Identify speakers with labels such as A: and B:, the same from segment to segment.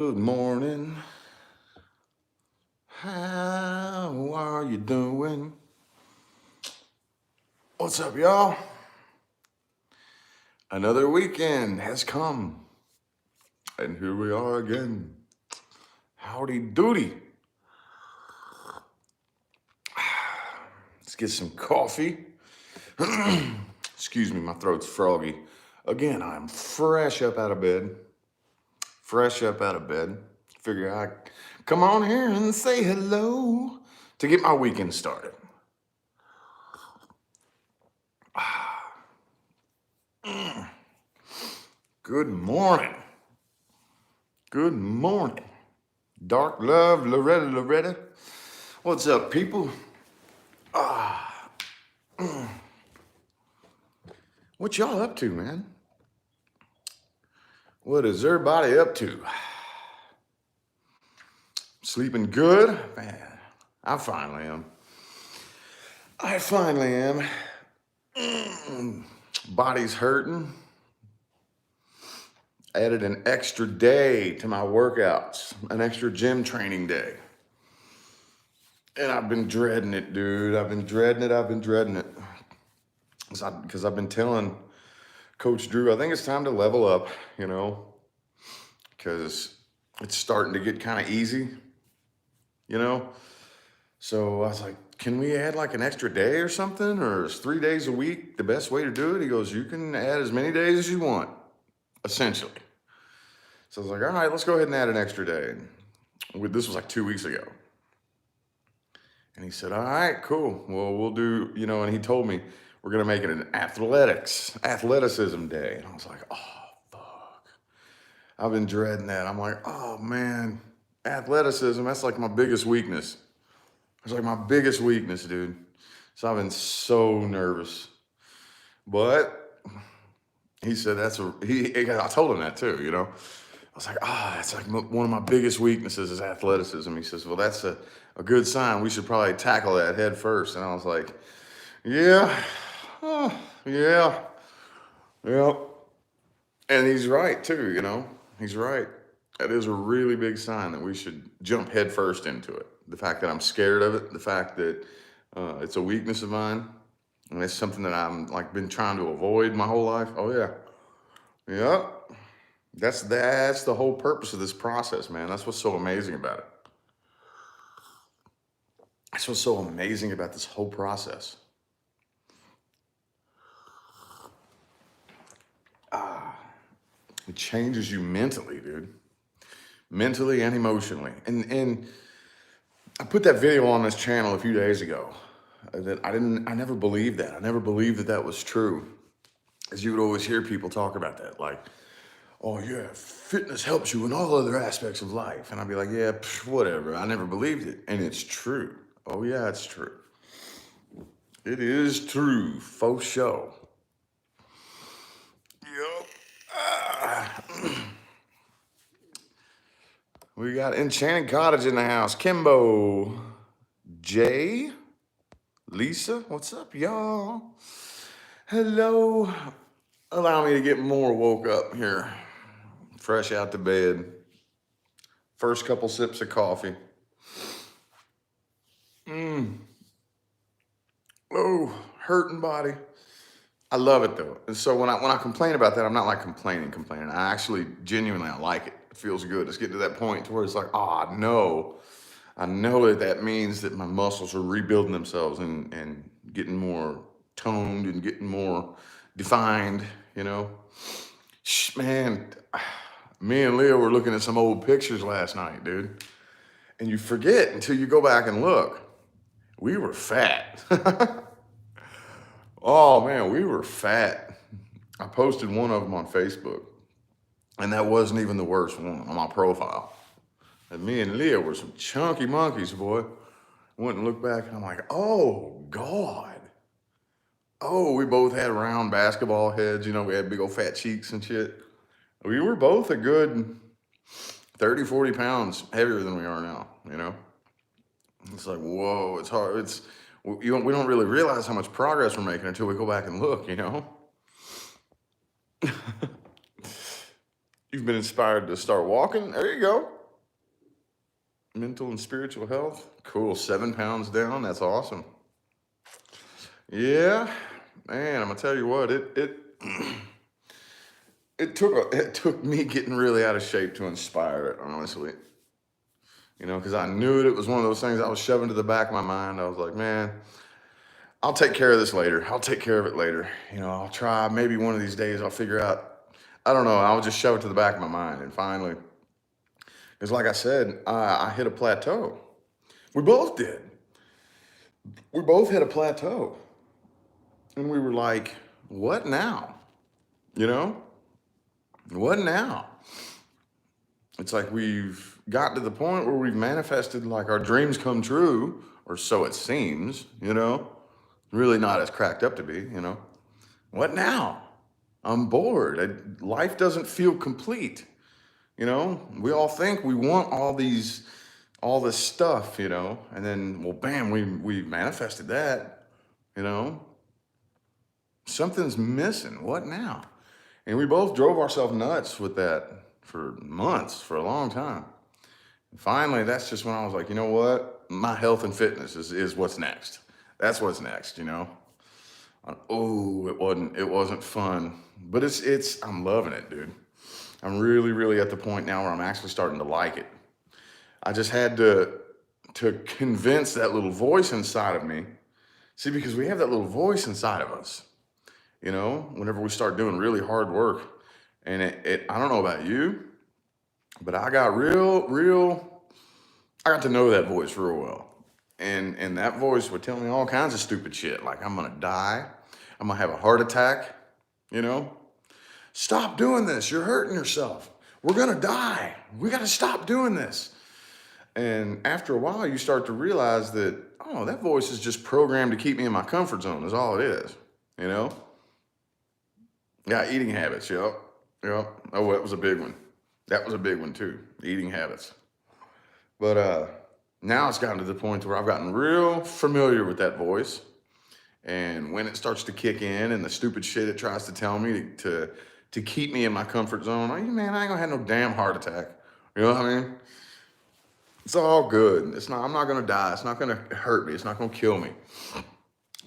A: Good morning. How are you doing? What's up, y'all? Another weekend has come, and here we are again. Howdy doody. Let's get some coffee. Excuse me, my throat's froggy. Again, I'm fresh up out of bed. Fresh up out of bed. Figure I'd come on here and say hello to get my weekend started. Good morning. Good morning. Dark Love, Loretta. What's up, people? What y'all up to, man? What is everybody up to? Sleeping good? Man, I finally am. I finally am. Body's hurting. Added an extra day to my workouts, an extra gym training day. And I've been dreading it, dude. I've been dreading it. Because I've been telling Coach Drew, I think it's time to level up, because it's starting to get kind of easy, So I was like, can we add like an extra day or something? Or is 3 days a week the best way to do it? He goes, you can add as many days as you want, essentially. So I was like, all right, let's go ahead and add an extra day. This was like 2 weeks ago. And he said, all right, cool. Well, we'll do, and he told me we're going to make it an athleticism day. And I was like, oh, fuck. I've been dreading that. I'm like, oh, man, athleticism, that's like my biggest weakness. It's like my biggest weakness, dude. So I've been so nervous. But he said I told him that too, I was like, that's like one of my biggest weaknesses is athleticism. He says, well, that's a good sign. We should probably tackle that head first. And I was like, yeah, yeah. And he's right too, he's right. That is a really big sign that we should jump head first into it. The fact that I'm scared of it, the fact that it's a weakness of mine, and it's something that I'm like been trying to avoid my whole life. Oh yeah, yep. That's the whole purpose of this process, man. That's what's so amazing about it. That's what's so amazing about this whole process. It changes you mentally, dude. Mentally and emotionally. And I put that video on this channel a few days ago. I never believed that. I never believed that was true. As you would always hear people talk about that, like, oh yeah, fitness helps you in all other aspects of life. And I'd be like, yeah, whatever. I never believed it. And it's true. Oh yeah, it's true. It is true, faux show. Yup. We got Enchanted Cottage in the house. Kimbo, Jay, Lisa, what's up, y'all? Hello. Allow me to get more woke up here. Fresh out to bed. First couple sips of coffee. Oh, hurting body. I love it though. And so when I complain about that, I'm not like complaining. I actually genuinely I like it. It feels good. It's getting to that point to where it's like, no. I know that means that my muscles are rebuilding themselves and getting more toned and getting more defined, Man, me and Leah were looking at some old pictures last night, dude. And you forget until you go back and look. We were fat. Oh man, we were fat. I posted one of them on Facebook, and that wasn't even the worst one on my profile. And me and Leah were some chunky monkeys, boy. Went and looked back, and I'm like, oh God. Oh, we both had round basketball heads. We had big old fat cheeks and shit. We were both a good 30, 40 pounds heavier than we are now, It's like, whoa, it's hard. We don't really realize how much progress we're making until we go back and look, You've been inspired to start walking. There you go. Mental and spiritual health. Cool. 7 pounds down. That's awesome. Yeah, man. I'm gonna tell you what. It took me getting really out of shape to inspire it. Honestly, because I knew it was one of those things I was shoving to the back of my mind. I was like, man, I'll take care of this later. I'll take care of it later. I'll try. Maybe one of these days I'll figure out. I don't know. I'll just shove it to the back of my mind. And finally, because like I said, I hit a plateau. We both did. We both hit a plateau. And we were like, what now? What now? It's like we've got to the point where we've manifested like our dreams come true, or so it seems, really not as cracked up to be, What now? I'm bored. Life doesn't feel complete. We all think we want all this stuff, and then, well, bam, we manifested that, something's missing. What now? And we both drove ourselves nuts with that for months, for a long time. And finally, that's just when I was like, you know what? My health and fitness is what's next. That's what's next, Oh, it wasn't fun, but I'm loving it, dude. I'm really, really at the point now where I'm actually starting to like it. I just had to convince that little voice inside of me. See, because we have that little voice inside of us, whenever we start doing really hard work. And I don't know about you, but I got I got to know that voice real well. And that voice would tell me all kinds of stupid shit, like I'm gonna die, I'm gonna have a heart attack, Stop doing this, you're hurting yourself. We're gonna die. We gotta stop doing this. And after a while, you start to realize that, oh, that voice is just programmed to keep me in my comfort zone, is all it is, Yeah, eating habits, yep. Oh, that was a big one. That was a big one too, eating habits. But now it's gotten to the point where I've gotten real familiar with that voice. And when it starts to kick in and the stupid shit it tries to tell me to keep me in my comfort zone, man, I ain't gonna have no damn heart attack. You know what I mean? It's all good. I'm not gonna die. It's not gonna hurt me. It's not gonna kill me.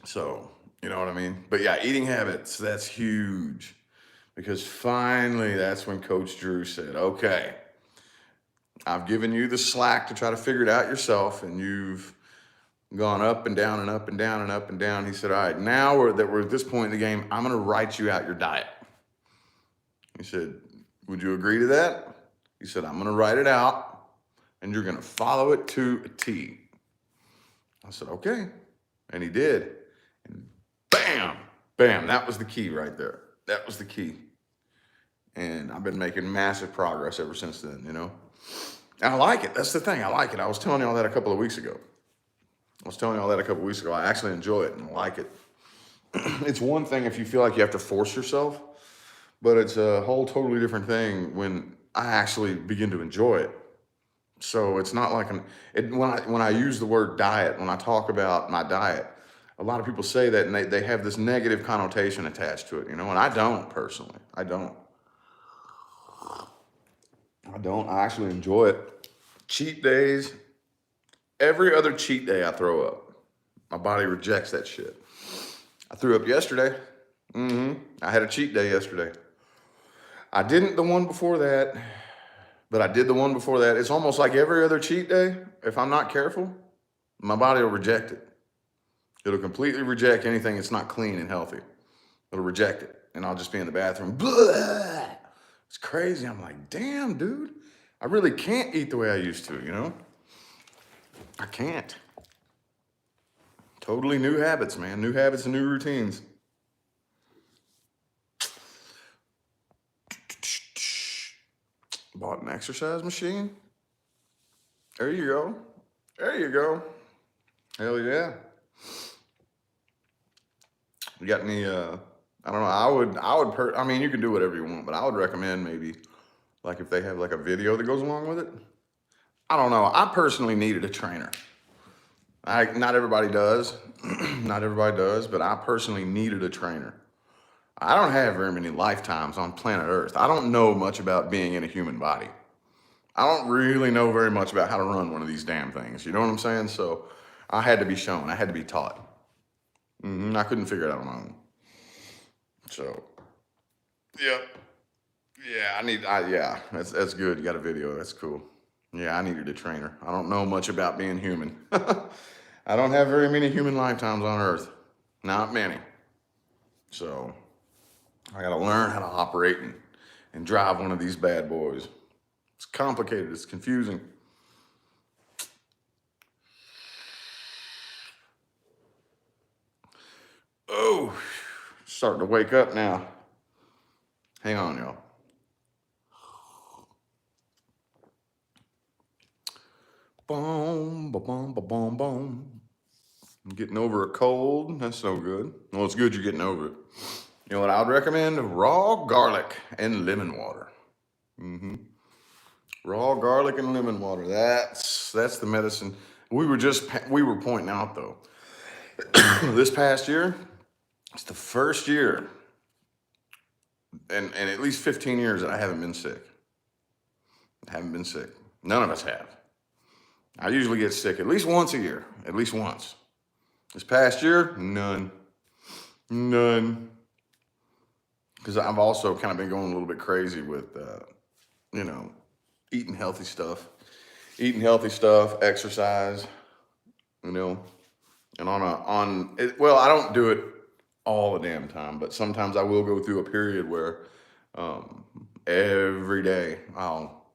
A: So, you know what I mean? But yeah, eating habits, that's huge. Because finally, that's when Coach Drew said, okay, I've given you the slack to try to figure it out yourself, and you've gone up and down and up and down and up and down. He said, all right, now we're at this point in the game, I'm gonna write you out your diet. He said, would you agree to that? He said, I'm gonna write it out, and you're gonna follow it to a T. I said, okay. And he did. And bam, that was the key right there. That was the key. And I've been making massive progress ever since then, And I like it. That's the thing. I like it. I was telling you all that a couple of weeks ago. I actually enjoy it and like it. It's one thing if you feel like you have to force yourself, but it's a whole totally different thing when I actually begin to enjoy it. So it's not like when I use the word diet, when I talk about my diet, a lot of people say that and they have this negative connotation attached to it, and I don't personally. I don't. I actually enjoy it. Cheat days, every other cheat day I throw up. My body rejects that shit. I threw up yesterday. I had a cheat day yesterday. I didn't the one before that, but I did the one before that. It's almost like every other cheat day. If I'm not careful, my body will reject it. It'll completely reject anything that's not clean and healthy. It'll reject it. And I'll just be in the bathroom. Blah! It's crazy. I'm like, damn, dude. I really can't eat the way I used to, I can't. Totally new habits, man. New habits and new routines. Bought an exercise machine. There you go. Hell yeah. You got any, I don't know, I mean, you can do whatever you want, but I would recommend maybe, like if they have like a video that goes along with it. I don't know. I personally needed a trainer. Not everybody does. Not everybody does, but I personally needed a trainer. I don't have very many lifetimes on planet Earth. I don't know much about being in a human body. I don't really know very much about how to run one of these damn things. You know what I'm saying? So I had to be shown. I had to be taught. I couldn't figure it out on my own. So, yep. Yeah, that's good. You got a video. That's cool. Yeah, I needed a trainer. I don't know much about being human. I don't have very many human lifetimes on Earth. Not many. So I got to learn how to operate and drive one of these bad boys. It's complicated. It's confusing. Oh, starting to wake up now. Hang on, y'all. Boom, boom, boom, boom, boom. I'm getting over a cold. That's no good. Well, it's good you're getting over it. You know what I would recommend? Raw garlic and lemon water. Raw garlic and lemon water. That's the medicine. We were pointing out though. This past year, it's the first year in at least 15 years that I haven't been sick. I haven't been sick. None of us have. I usually get sick at least once a year. At least once. This past year, none. Because I've also kind of been going a little bit crazy with, eating healthy stuff, exercise, and well, I don't do it all the damn time, but sometimes I will go through a period where every day I'll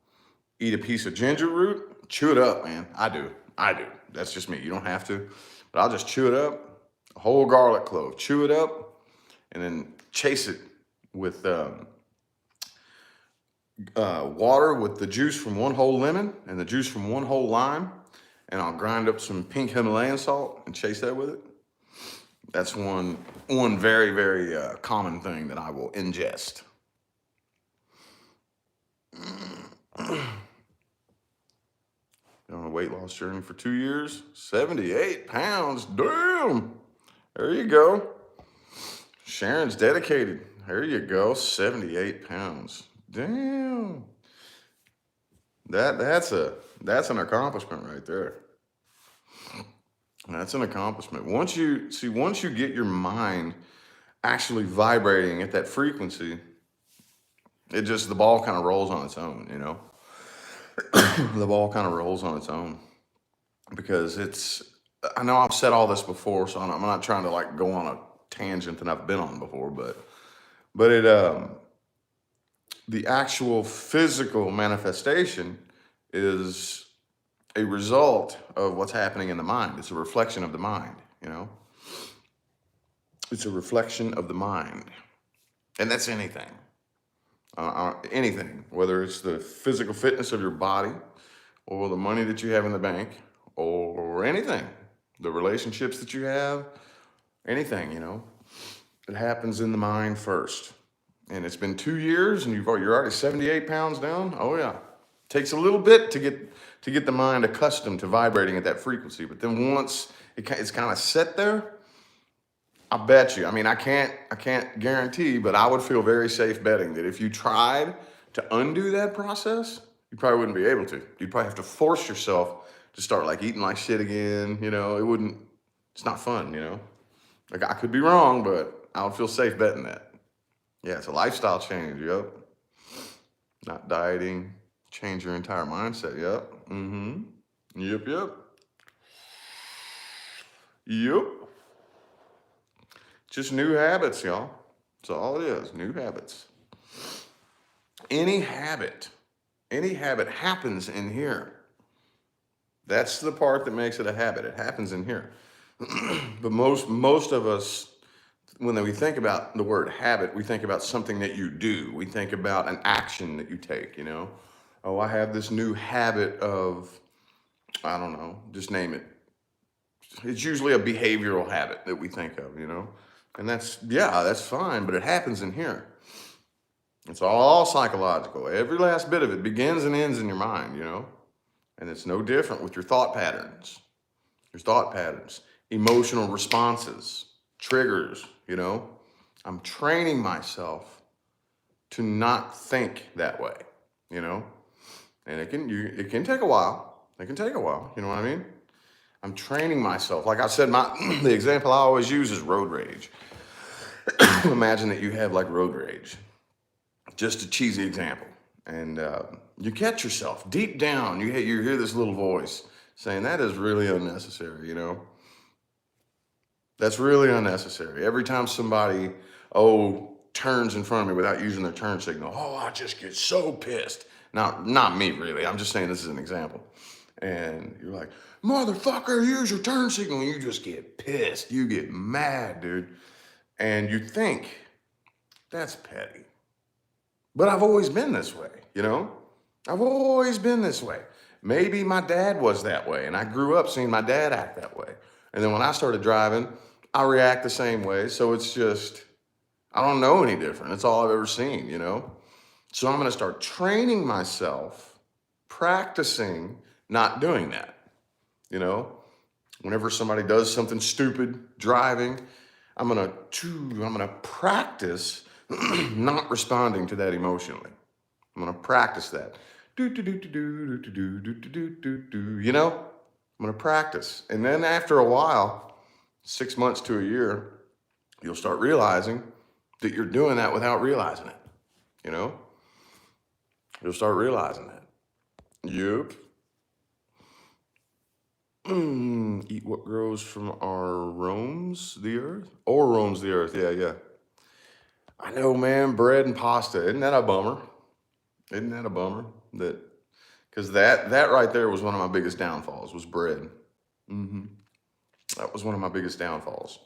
A: eat a piece of ginger root, chew it up, man. I do. That's just me. You don't have to, but I'll just chew it up, a whole garlic clove, chew it up, and then chase it with water with the juice from one whole lemon and the juice from one whole lime, and I'll grind up some pink Himalayan salt and chase that with it. That's one very, very common thing that I will ingest. Been on a weight loss journey for 2 years, 78 pounds. Damn. There you go. Sharon's dedicated. There you go. 78 pounds. Damn. That's an accomplishment right there. That's an accomplishment. Once you get your mind actually vibrating at that frequency, the ball kind of rolls on its own, The ball kind of rolls on its own. Because I know I've said all this before, so I'm not trying to like go on a tangent that I've been on before, but the actual physical manifestation is a result of what's happening in the mind. It's a reflection of the mind, It's a reflection of the mind. And that's anything. Anything, whether it's the physical fitness of your body or the money that you have in the bank or anything, the relationships that you have, anything, it happens in the mind first. And it's been 2 years and you're already 78 pounds down. Oh yeah. Takes a little bit to get the mind accustomed to vibrating at that frequency. But then once it's kind of set there, I bet you, I can't guarantee, but I would feel very safe betting that if you tried to undo that process, you probably wouldn't be able to. You'd probably have to force yourself to start like eating like shit again. It's not fun, Like I could be wrong, but I would feel safe betting that. Yeah, it's a lifestyle change, yep. Not dieting, change your entire mindset, yep. Yep. Just new habits, y'all. That's all it is, new habits. Any habit happens in here. That's the part that makes it a habit. It happens in here. But most of us, when we think about the word habit, we think about something that you do. We think about an action that you take, Oh, I have this new habit of, I don't know, just name it. It's usually a behavioral habit that we think of, And that's fine, but it happens in here. It's all psychological. Every last bit of it begins and ends in your mind, And it's no different with your thought patterns. Emotional responses, triggers, I'm training myself to not think that way, you know? And it can take a while. It can take a while, you know what I mean? I'm training myself. Like I said, the example I always use is road rage. Imagine that you have like road rage. Just a cheesy example. And you catch yourself deep down. You hear this little voice saying, that is really unnecessary, you know? That's really unnecessary. Every time somebody, turns in front of me without using their turn signal, I just get so pissed. Now, not me, really. I'm just saying this is an example. And you're like, motherfucker, use your turn signal. And you just get pissed. You get mad, dude. And you think, that's petty. But I've always been this way, you know? I've always been this way. Maybe my dad was that way, and I grew up seeing my dad act that way. And then when I started driving, I react the same way. So it's just, I don't know any different. It's all I've ever seen, you know? So I'm going to start training myself, practicing not doing that, you know? Whenever somebody does something stupid driving, I'm going to practice not responding to that emotionally. I'm going to practice that. You know, I'm going to practice. And then after a while, 6 months to a year, you'll start realizing that you're doing that without realizing it. You know, you'll start realizing that. Yep. Eat what grows from our roams the earth? Or roams the earth. Yeah. I know, man. Bread and pasta. Isn't that a bummer? Isn't that a bummer? Because that right there was one of my biggest downfalls, was bread. That was one of my biggest downfalls.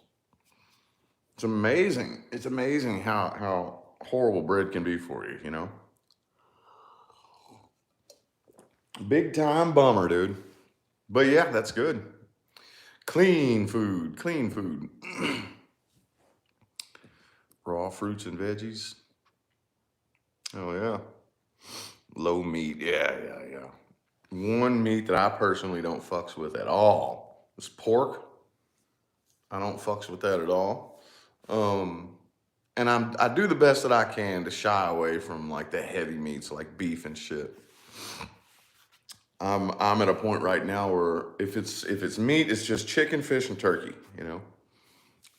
A: It's amazing. It's amazing how horrible bread can be for you, you know? Big time bummer, dude. But yeah, that's good. Clean food. Raw fruits and veggies. Oh, yeah. Low meat. Yeah. One meat that I personally don't fucks with at all is pork. I don't fucks with that at all. And I do the best that I can to shy away from like the heavy meats like beef and shit. I'm at a point right now where if it's meat, it's just chicken, fish, and turkey, you know?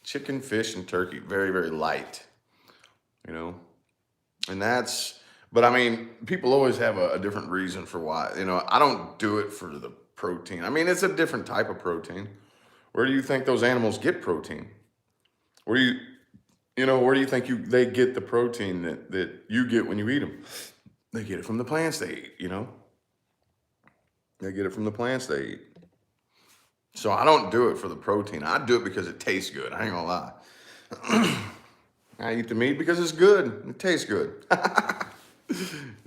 A: Chicken, fish, and turkey. Very, very light, you know? But I mean, people always have a different reason for why. You know, I don't do it for the protein. I mean, it's a different type of protein. Where do you think those animals get protein? Where do you think they get the protein that you get when you eat them? They get it from the plants they eat, you know? They get it from the plants they eat. So I don't do it for the protein. I do it because it tastes good. I ain't gonna lie. I eat the meat because it's good. It tastes good.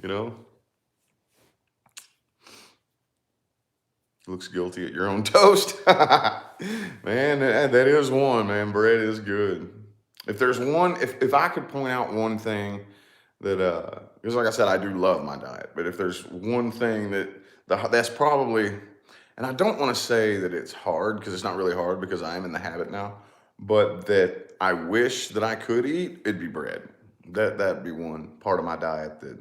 A: You know? Looks guilty at your own toast. Man, that is one, man. Bread is good. If there's one, if I could point out one thing that, because like I said, I do love my diet, but if there's one thing that's probably, and I don't want to say that it's hard because it's not really hard because I am in the habit now, but that I wish that I could eat, it'd be bread. That'd be one part of my diet that,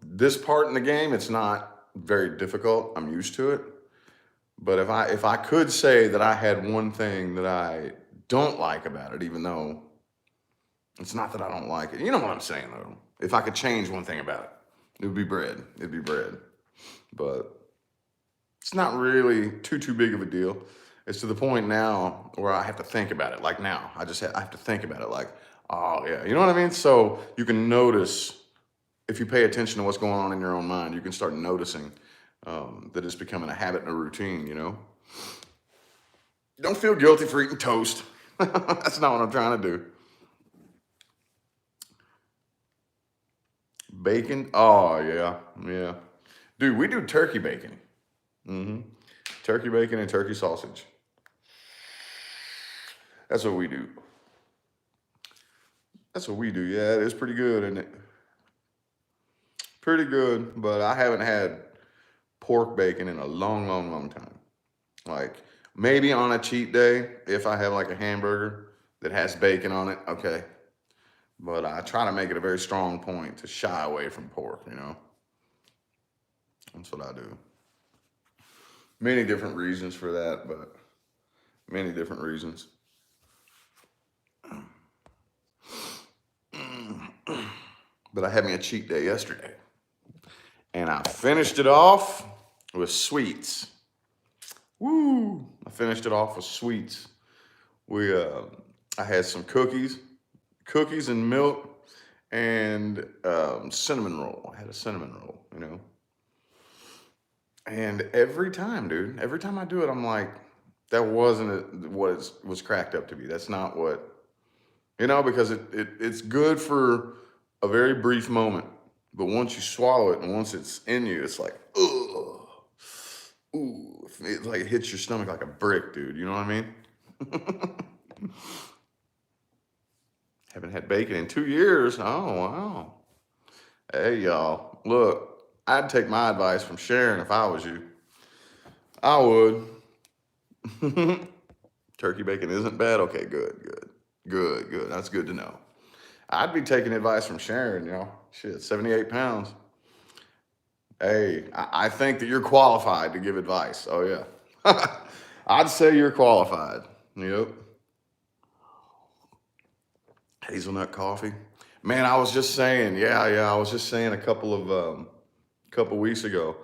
A: this part in the game, it's not very difficult. I'm used to it. But if I could say that I had one thing that I don't like about it, even though it's not that I don't like it. You know what I'm saying, though. If I could change one thing about it, it would be bread. It'd be bread. But it's not really too big of a deal. It's to the point now where I have to think about it. Like now, I have to think about it like, oh, yeah. You know what I mean? So you can notice, if you pay attention to what's going on in your own mind, you can start noticing that it's becoming a habit and a routine, you know? Don't feel guilty for eating toast. That's not what I'm trying to do. Bacon? Oh, yeah. Dude, we do turkey bacon. Turkey bacon and turkey sausage. That's what we do. Yeah, it is pretty good, isn't it? Pretty good, but I haven't had pork bacon in a long time. Like maybe on a cheat day, if I have like a hamburger, that has bacon on it, okay. But I try to make it a very strong point to shy away from pork, you know. That's what I do. Many different reasons for that, but many different reasons. But I had me a cheat day yesterday. And I finished it off with sweets. Woo! I finished it off with sweets. I had some cookies and milk, and cinnamon roll. I had a cinnamon roll, you know. And every time, dude, every time I do it, I'm like, that wasn't what it was cracked up to be. That's not what, you know, because it's good for a very brief moment. But once you swallow it and once it's in you, it's like, ugh, ooh, it like hits your stomach like a brick, dude. You know what I mean? Haven't had bacon in 2 years. Oh, wow. Hey, y'all. Look, I'd take my advice from Sharon if I was you. I would. Turkey bacon isn't bad? Okay, good. That's good to know. I'd be taking advice from Sharon, you know. Shit, 78 pounds. Hey, I think that you're qualified to give advice. Oh, yeah. I'd say you're qualified. Yep. Hazelnut coffee. Man, I was just saying, I was just saying a couple weeks ago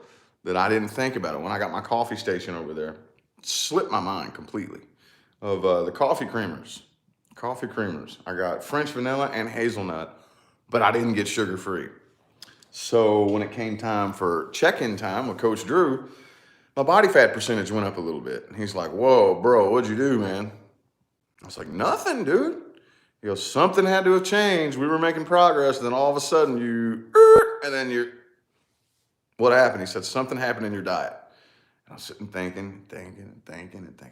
A: that I didn't think about it when I got my coffee station over there. It slipped my mind completely of the coffee creamers. Coffee creamers. I got French vanilla and hazelnut, but I didn't get sugar free. So when it came time for check-in time with Coach Drew, my body fat percentage went up a little bit. And he's like, whoa, bro, what'd you do, man? I was like, nothing, dude. He goes, something had to have changed. We were making progress. And then all of a sudden and then what happened? He said, something happened in your diet. And I was sitting thinking.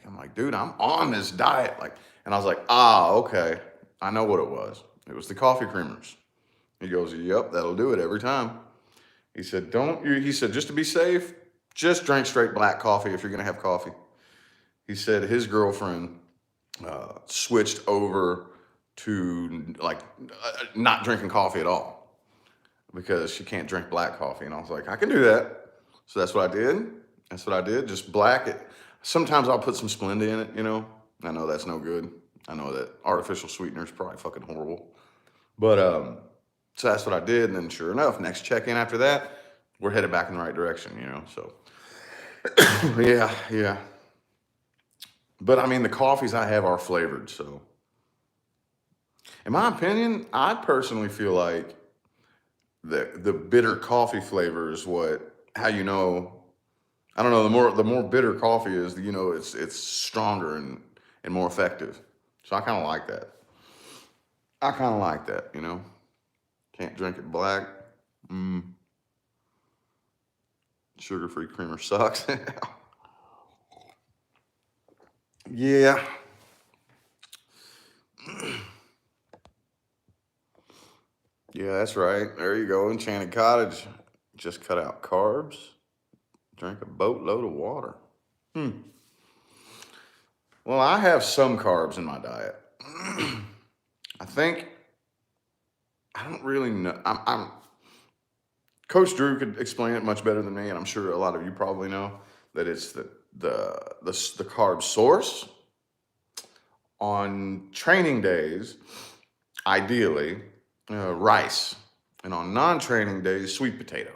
A: I'm like, dude, I'm on this diet. And I was like, okay. I know what it was. It was the coffee creamers. He goes, yep, that'll do it every time. He said, he said, just to be safe, just drink straight black coffee if you're going to have coffee. He said his girlfriend switched over to not drinking coffee at all because she can't drink black coffee. And I was like, I can do that. So that's what I did. Just black it. Sometimes I'll put some Splenda in it, you know. I know that's no good. I know that artificial sweetener is probably fucking horrible. But so that's what I did. And then sure enough, next check-in after that, we're headed back in the right direction, you know. So yeah. But I mean, the coffees I have are flavored. So in my opinion, I personally feel like the bitter coffee flavor is how you know. I don't know. The more bitter coffee is, you know, it's stronger and more effective. So I kind of like that. You know, can't drink it black. Sugar-free creamer sucks. Yeah. Yeah, that's right. There you go. Enchanted Cottage. Just cut out carbs. Drink a boatload of water. Well, I have some carbs in my diet. I don't really know. Coach Drew could explain it much better than me, and I'm sure a lot of you probably know that it's the carb source. On training days, ideally, rice, and on non-training days, sweet potato.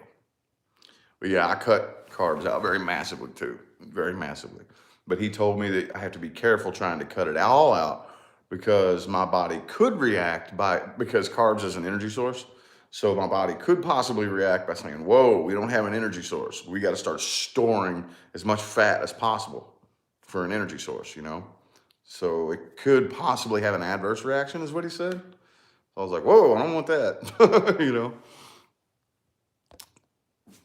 A: But yeah, I cut carbs out very massively too, very massively. But he told me that I have to be careful trying to cut it all out because my body could react because carbs is an energy source. So my body could possibly react by saying, whoa, we don't have an energy source. We got to start storing as much fat as possible for an energy source, you know? So it could possibly have an adverse reaction is what he said. So I was like, whoa, I don't want that, you know?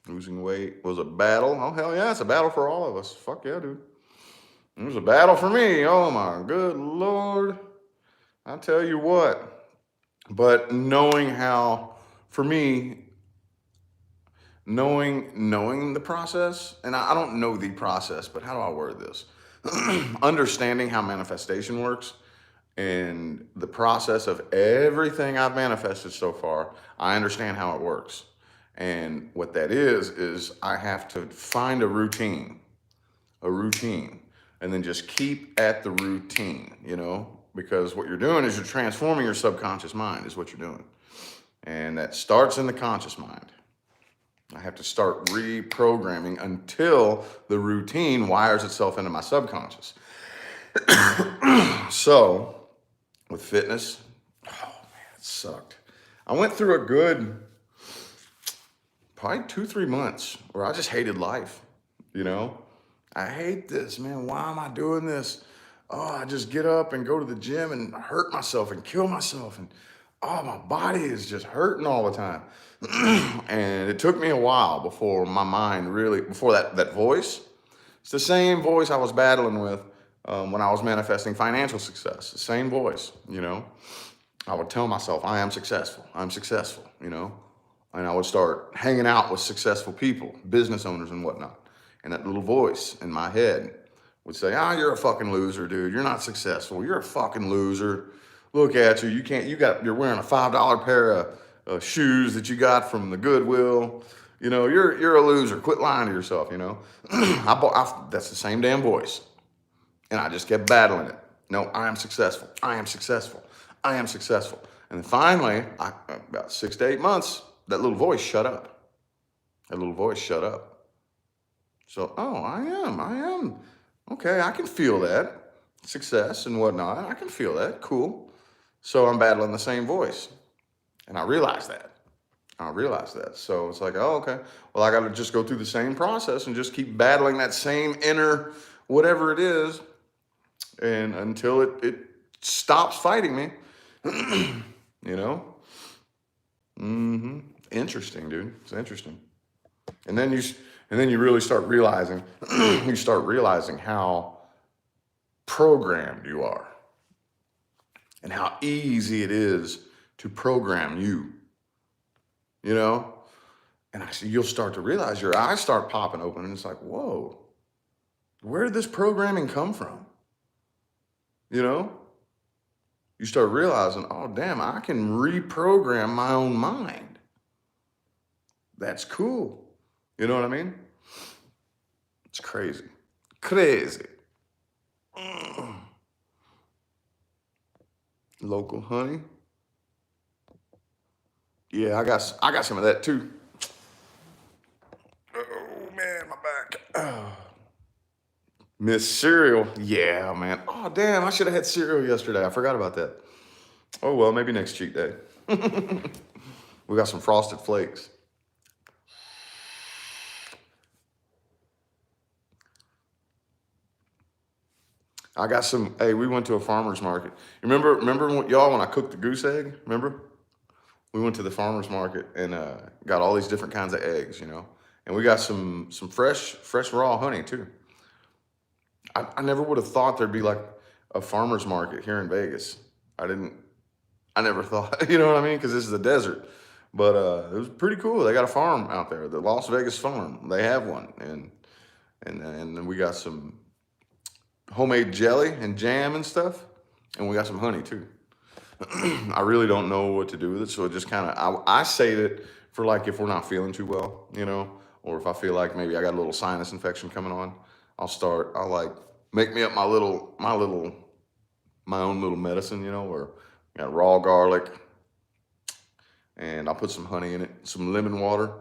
A: Losing weight was a battle. Oh, hell yeah, it's a battle for all of us. Fuck yeah, dude. It was a battle for me. Oh, my good Lord. I tell you what. But knowing how, for me, knowing the process, and I don't know the process, but how do I word this? Understanding how manifestation works And the process of everything I've manifested so far, I understand how it works. And what that is I have to find a routine, and then just keep at the routine, because what you're doing is you're transforming your subconscious mind, is what you're doing. And that starts in the conscious mind. I have to start reprogramming until the routine wires itself into my subconscious. So, with fitness, oh man, it sucked. I went through a good, probably 2, 3 months where I just hated life. You know, I hate this, man. Why am I doing this? Oh, I just get up and go to the gym and hurt myself and kill myself. And oh, my body is just hurting all the time. And it took me a while before my mind really, before that voice, it's the same voice I was battling with when I was manifesting financial success. The same voice, I would tell myself, I am successful. I'm successful, and I would start hanging out with successful people, business owners and whatnot. And that little voice in my head would say, you're a fucking loser, dude. You're not successful. You're a fucking loser. Look at you. You're wearing a $5 pair of shoes that you got from the Goodwill. You're a loser. Quit lying to yourself, that's the same damn voice. And I just kept battling it. No, I am successful. I am successful. I am successful. And then finally, about 6 to 8 months, that little voice shut up. That little voice shut up. So, I am. Okay, I can feel that. Success and whatnot. I can feel that. Cool. So I'm battling the same voice. And I realized that. So it's like, okay. Well, I got to just go through the same process and just keep battling that same inner whatever it is, and until it stops fighting me. Interesting, dude. It's interesting. And then you really start realizing how programmed you are, and how easy it is to program you. And you'll start to realize your eyes start popping open, and it's like, whoa, where did this programming come from? You start realizing, oh, damn, I can reprogram my own mind. That's cool. You know what I mean? It's crazy. Crazy. Local honey. Yeah, I got some of that too. Oh, man, my back. Oh. Miss cereal. Yeah, man. Oh, damn, I should have had cereal yesterday. I forgot about that. Oh, well, maybe next cheat day. We got some Frosted Flakes. I got some, hey, we went to a farmer's market. Remember y'all, when I cooked the goose egg? Remember? We went to the farmer's market and got all these different kinds of eggs, And we got some fresh raw honey, too. I never would have thought there'd be like a farmer's market here in Vegas. I never thought, you know what I mean? Because this is the desert. But it was pretty cool. They got a farm out there, the Las Vegas farm. They have one. And then we got some homemade jelly and jam and stuff. And we got some honey too. I really don't know what to do with it. So it just kind of, I save it for like if we're not feeling too well, or if I feel like maybe I got a little sinus infection coming on, I'll like make me up my own little medicine, where I got raw garlic, and I'll put some honey in it, some lemon water.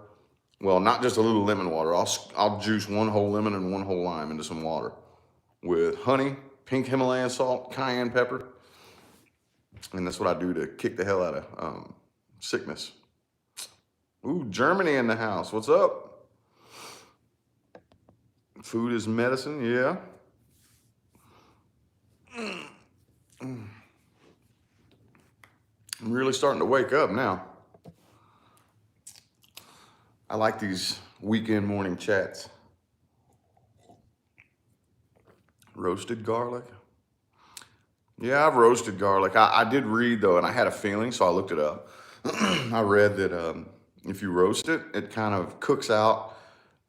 A: Well, not just a little lemon water. I'll juice one whole lemon and one whole lime into some water with honey, pink Himalayan salt, cayenne pepper. And that's what I do to kick the hell out of sickness. Ooh, Germany in the house. What's up? Food is medicine, yeah. I'm really starting to wake up now. I like these weekend morning chats. Roasted garlic. Yeah, I've roasted garlic. I did read, though, and I had a feeling, so I looked it up. I read that if you roast it, it kind of cooks out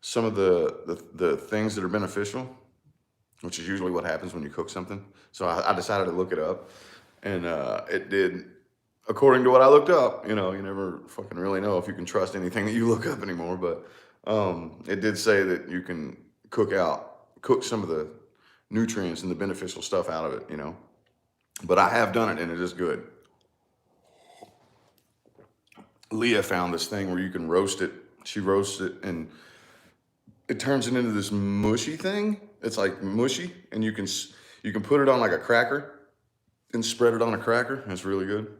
A: some of the things that are beneficial, which is usually what happens when you cook something. So I decided to look it up. And it did, according to what I looked up. You know, you never fucking really know if you can trust anything that you look up anymore. But it did say that you can cook some of the nutrients and the beneficial stuff out of it, you know. But I have done it, and it is good. Leah found this thing where you can roast it. She roasts it, and it turns it into this mushy thing. It's like mushy, and you can put it on like a cracker and spread it on a cracker. It's really good.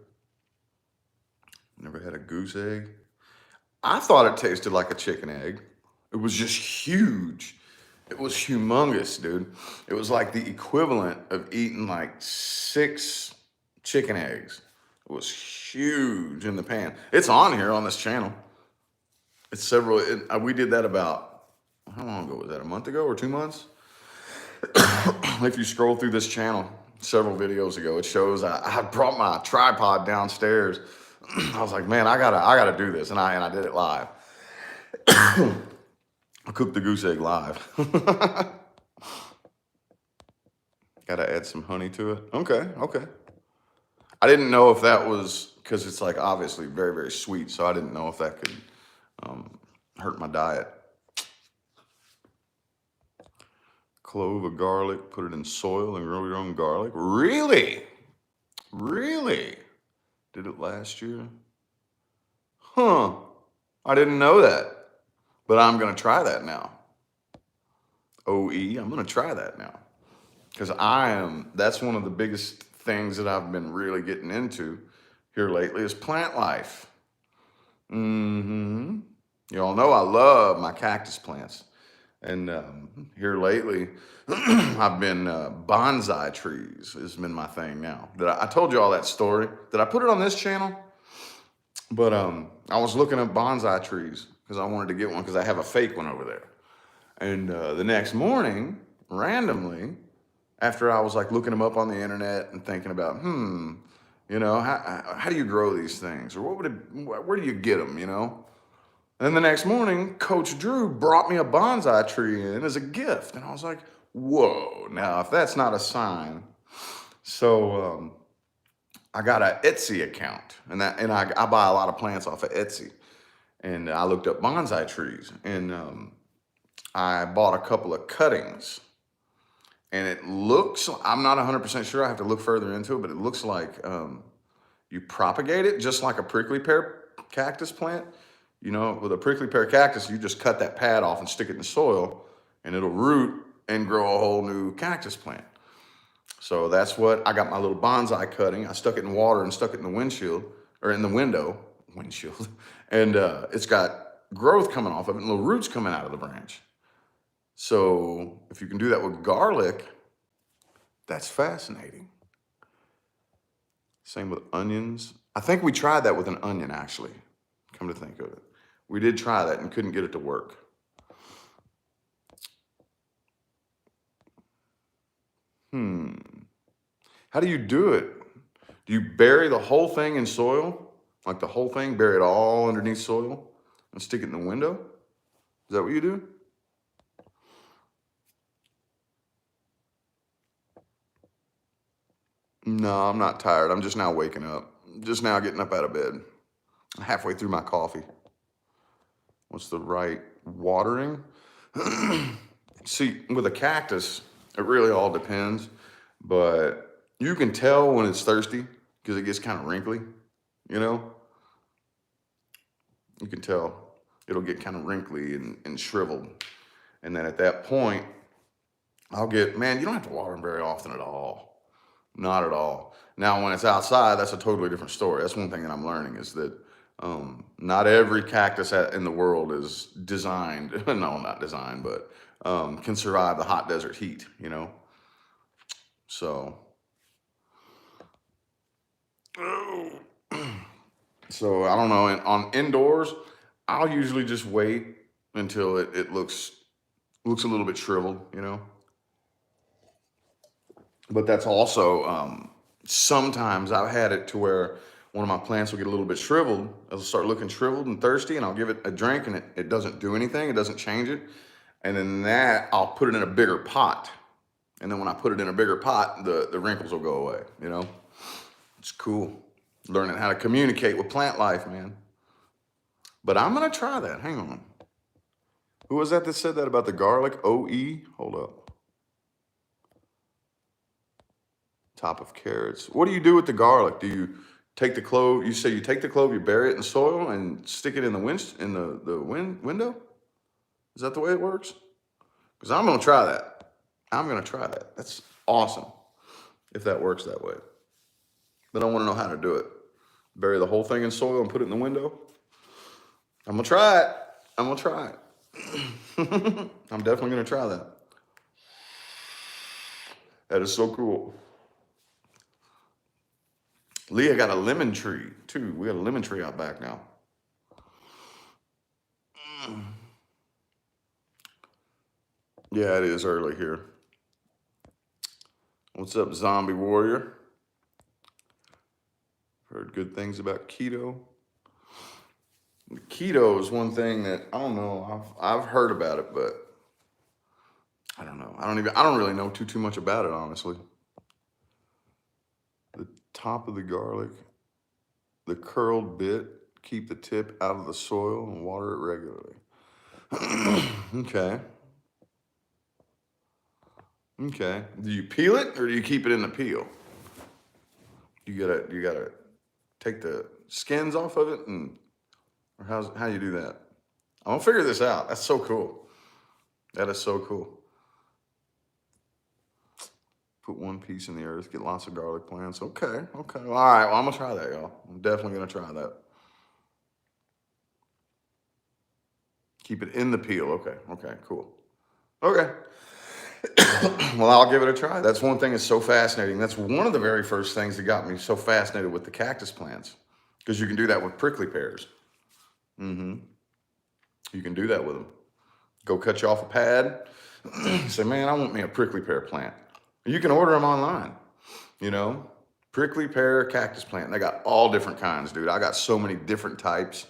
A: Never had a goose egg. I thought it tasted like a chicken egg. It was just huge. It was humongous, dude. It was like the equivalent of eating like 6 chicken eggs. It was huge in the pan. It's on here on this channel. It's we did that about, how long ago was that? A month ago or 2 months? If you scroll through this channel several videos ago, it shows I brought my tripod downstairs. I was like, man, I gotta do this, and I did it live. I cooked the goose egg live. Gotta add some honey to it. Okay. I didn't know if that was, because it's like obviously very, very sweet, so I didn't know if that could hurt my diet. Clove of garlic, put it in soil and grow your own garlic. Really? Did it last year? Huh. I didn't know that. But I'm going to try that now. I'm going to try that now. Because that's one of the biggest things that I've been really getting into here lately is plant life. You all know I love my cactus plants. And here lately, I've been bonsai trees has been my thing now. I told you all that story. Did I put it on this channel? But I was looking at bonsai trees because I wanted to get one because I have a fake one over there. And the next morning, randomly, after I was like looking them up on the internet and thinking about, you know, how do you grow these things? Or where do you get them, you know? And then the next morning, Coach Drew brought me a bonsai tree in as a gift. And I was like, whoa, now if that's not a sign. So I got an Etsy account, and I buy a lot of plants off of Etsy. And I looked up bonsai trees, and I bought a couple of cuttings. And it looks, I'm not 100% sure, I have to look further into it, but it looks like you propagate it just like a prickly pear cactus plant. You know, with a prickly pear cactus, you just cut that pad off and stick it in the soil, and it'll root and grow a whole new cactus plant. So that's what, I got my little bonsai cutting. I stuck it in water and stuck it in the windshield, or in the windshield. And it's got growth coming off of it and little roots coming out of the branch. So if you can do that with garlic, that's fascinating. Same with onions. I think we tried that with an onion, actually, come to think of it. We did try that and couldn't get it to work. How do you do it? Do you bury the whole thing in soil? Like the whole thing, bury it all underneath soil and stick it in the window? Is that what you do? No, I'm not tired. I'm just now waking up. Just now getting up out of bed. Halfway through my coffee. What's the right watering? See, with a cactus, it really all depends. But you can tell when it's thirsty because it gets kind of wrinkly, you know? You can tell it'll get kind of wrinkly and shriveled. And then at that point, you don't have to water them very often at all. Not at all. Now, when it's outside, that's a totally different story. That's one thing that I'm learning is that not every cactus in the world is designed, no, not designed, but can survive the hot desert heat, you know? So I don't know. And on indoors, I'll usually just wait until it looks a little bit shriveled, you know? But that's also, sometimes I've had it to where one of my plants will get a little bit shriveled. It'll start looking shriveled and thirsty, and I'll give it a drink, and it doesn't do anything. It doesn't change it. And then I'll put it in a bigger pot. And then when I put it in a bigger pot, the wrinkles will go away, you know? It's cool. Learning how to communicate with plant life, man. But I'm going to try that. Hang on. Who was that said that about the garlic? OE? Hold up. Top of carrots. What do you do with the garlic? Do you take the clove? You say you take the clove, you bury it in soil and stick it in the window? Is that the way it works? Because I'm going to try that. I'm going to try that. That's awesome if that works that way. But I want to know how to do it. Bury the whole thing in soil and put it in the window. I'm going to try it. I'm going to try it. I'm definitely going to try that. That is so cool. Leah got a lemon tree, too. We got a lemon tree out back now. Yeah, it is early here. What's up, Zombie Warrior? Heard good things about keto. Keto is one thing that I don't know. I've heard about it, but I don't know. I don't really know too much about it, honestly. The top of the garlic, the curled bit, keep the tip out of the soil and water it regularly. Okay. Okay. Do you peel it or do you keep it in the peel? You gotta take the skins off of it, or how you do that? I'm gonna figure this out. That's so cool. That is so cool. Put one piece in the earth, get lots of garlic plants. Okay. All right, well, I'm gonna try that, y'all. I'm definitely gonna try that. Keep it in the peel. Okay, cool. Okay. Well, I'll give it a try. That's one thing that's so fascinating. That's one of the very first things that got me so fascinated with the cactus plants, because you can do that with prickly pears. You can do that with them. Go cut you off a pad. Say, man, I want me a prickly pear plant. You can order them online, prickly pear cactus plant. They got all different kinds, dude. I got so many different types.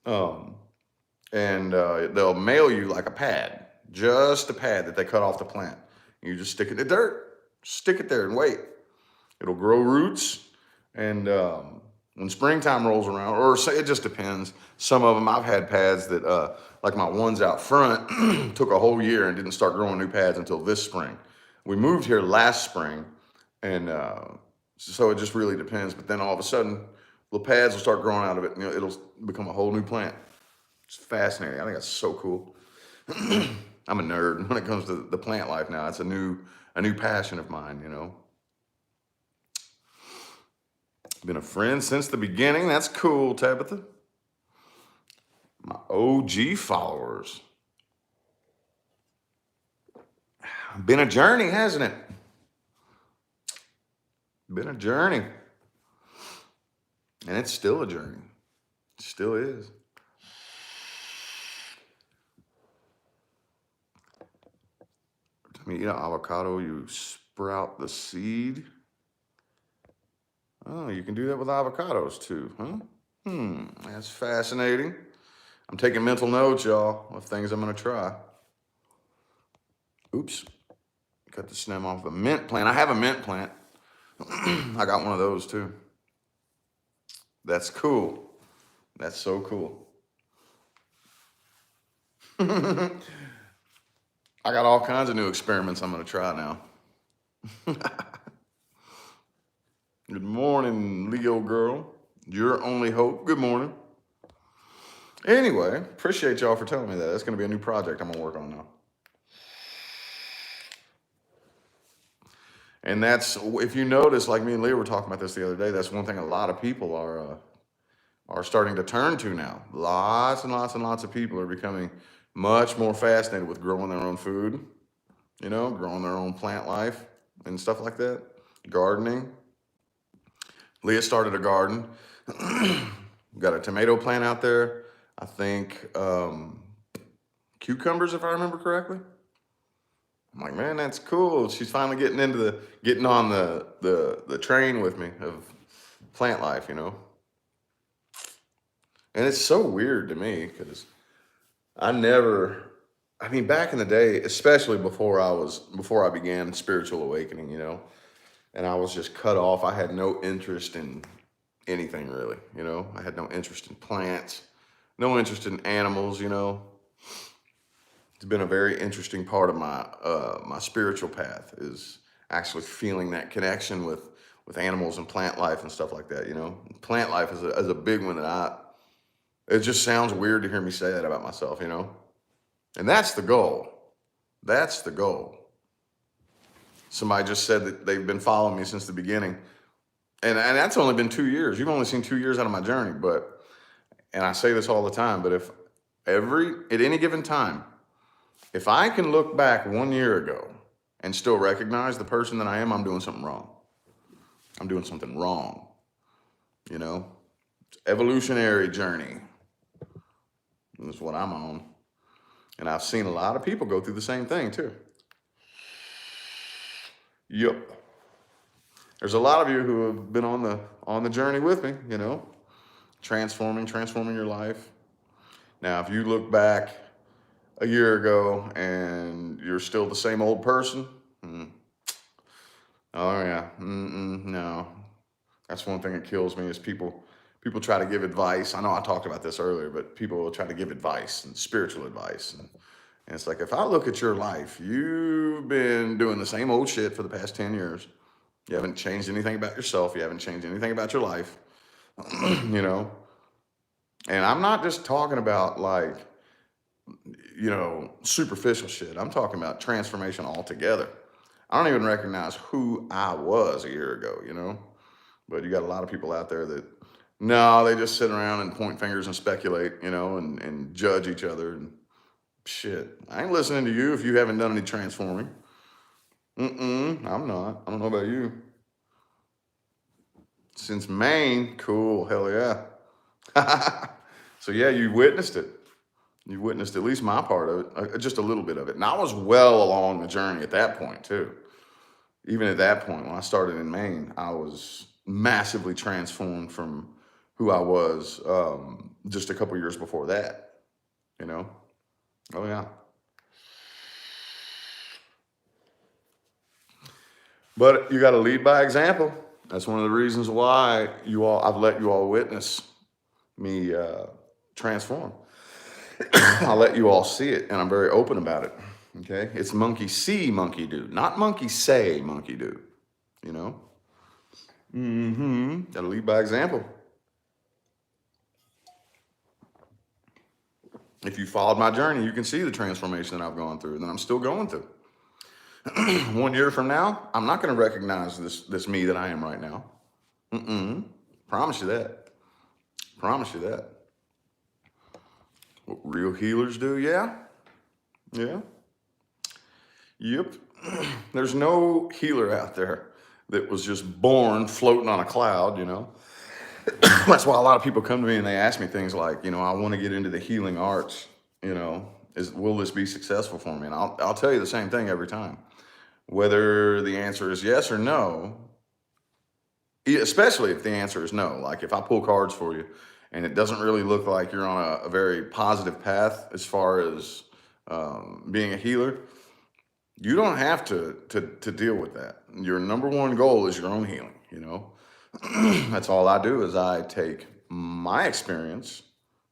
A: And they'll mail you like a pad. Just a pad that they cut off the plant. You just stick it in the dirt. Stick it there and wait. It'll grow roots. And when springtime rolls around, or say it just depends. Some of them, I've had pads that, like my ones out front, took a whole year and didn't start growing new pads until this spring. We moved here last spring, and so it just really depends. But then all of a sudden, little pads will start growing out of it, and it'll become a whole new plant. It's fascinating. I think that's so cool. I'm a nerd when it comes to the plant life now. It's a new passion of mine, Been a friend since the beginning. That's cool, Tabitha. My OG followers. Been a journey, hasn't it? Been a journey. And it's still a journey. It still is. Avocado, you sprout the seed. Oh, you can do that with avocados too, huh? That's fascinating. I'm taking mental notes, y'all, of things I'm going to try. Oops. Cut the stem off a mint plant. I have a mint plant. I got one of those too. That's cool. That's so cool. I got all kinds of new experiments I'm going to try now. Good morning, Leo girl. Your only hope. Good morning. Anyway, appreciate y'all for telling me that. That's going to be a new project I'm going to work on now. And that's, if you notice, like me and Leah were talking about this the other day, that's one thing a lot of people are starting to turn to now. Lots and lots of people are becoming much more fascinated with growing their own food, growing their own plant life and stuff like that. Gardening. Leah started a garden. Got a tomato plant out there. I think cucumbers, if I remember correctly. I'm like, man, that's cool. She's finally getting on the train with me of plant life, And it's so weird to me because back in the day, especially before I began spiritual awakening, and I was just cut off. I had no interest in anything really, you know. I had no interest in plants, no interest in animals, you know. It's been a very interesting part of my spiritual path, is actually feeling that connection with animals and plant life and stuff like that, you know. Plant life is a big one that it just sounds weird to hear me say that about myself, you know. And that's the goal. That's the goal. Somebody just said that they've been following me since the beginning. And that's only been 2 years. You've only seen 2 years out of my journey, and I say this all the time, but if at any given time, if I can look back 1 year ago and still recognize the person that I am, I'm doing something wrong. I'm doing something wrong, you know? Evolutionary journey is what I'm on. And I've seen a lot of people go through the same thing too. Yep. There's a lot of you who have been on the journey with me, you know, transforming your life. Now, if you look back a year ago and you're still the same old person, oh yeah, no. That's one thing that kills me is people try to give advice. I know I talked about this earlier, but people will try to give advice and spiritual advice. And it's like, if I look at your life, you've been doing the same old shit for the past 10 years. You haven't changed anything about yourself. You haven't changed anything about your life, you know? And I'm not just talking about like, you know, superficial shit. I'm talking about transformation altogether. I don't even recognize who I was a year ago, you know? But you got a lot of people out there that, no, they just sit around and point fingers and speculate, you know, and judge each other. And shit, I ain't listening to you if you haven't done any transforming. I'm not. I don't know about you. Since Maine, cool, hell yeah. So yeah, you witnessed it. You witnessed at least my part of it, just a little bit of it. And I was well along the journey at that point too. Even at that point, when I started in Maine, I was massively transformed from who I was just a couple years before that, you know? Oh yeah. But you got to lead by example. That's one of the reasons why I've let you all witness me transform. I'll let you all see it, and I'm very open about it. Okay, it's monkey see, monkey do, not monkey say, monkey do. You know. Gotta lead by example. If you followed my journey, you can see the transformation that I've gone through, and that I'm still going through. 1 year from now, I'm not going to recognize this me that I am right now. Promise you that. Promise you that. What real healers do, yeah. Yep. There's no healer out there that was just born floating on a cloud, you know. That's why a lot of people come to me and they ask me things like, you know, I want to get into the healing arts, you know, will this be successful for me? And I'll tell you the same thing every time. Whether the answer is yes or no, especially if the answer is no, like if I pull cards for you and it doesn't really look like you're on a very positive path as far as being a healer, you don't have to deal with that. Your number one goal is your own healing, you know. That's all I do is I take my experience,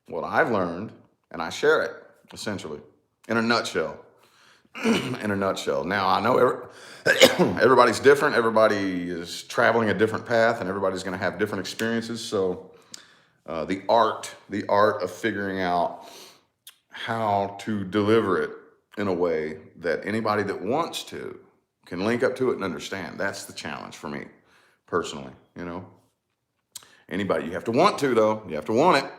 A: what I've learned, and I share it, essentially, in a nutshell. In a nutshell. Now, I know everybody's different. Everybody is traveling a different path, and everybody's going to have different experiences. So the art of figuring out how to deliver it in a way that anybody that wants to can link up to it and understand. That's the challenge for me, personally, you know. Anybody, you have to want to, though. You have to want it.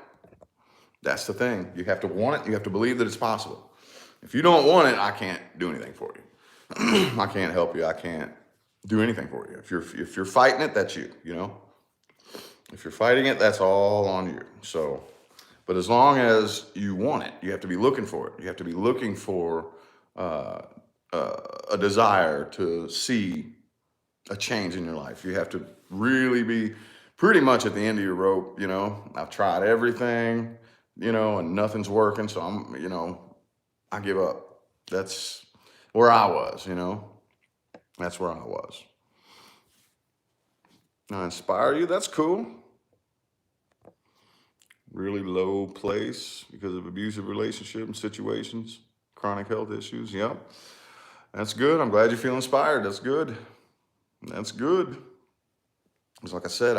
A: That's the thing. You have to want it. You have to believe that it's possible. If you don't want it, I can't do anything for you. I can't help you. I can't do anything for you. If you're fighting it, that's you, you know. If you're fighting it, that's all on you. So, but as long as you want it, you have to be looking for it. You have to be looking for a desire to see a change in your life. You have to really be pretty much at the end of your rope, you know. I've tried everything, you know, and nothing's working. So I'm, you know, I give up. That's where I was, you know. That's where I was. I inspire you. That's cool. Really low place because of abusive relationship and situations, chronic health issues. Yep. That's good. I'm glad you feel inspired. That's good. That's good. Because like I said,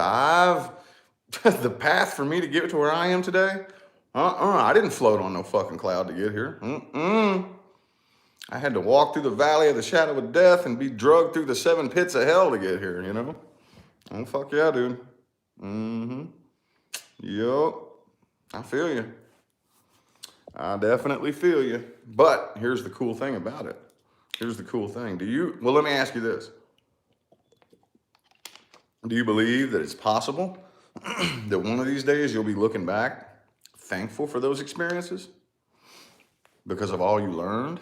A: the path for me to get to where I am today, I didn't float on no fucking cloud to get here. I had to walk through the valley of the shadow of death and be drugged through the 7 pits of hell to get here, you know? Oh, fuck yeah, dude. Yup. I feel you. I definitely feel you. But here's the cool thing about it. Here's the cool thing. Well, let me ask you this. Do you believe that it's possible that one of these days you'll be looking back thankful for those experiences because of all you learned?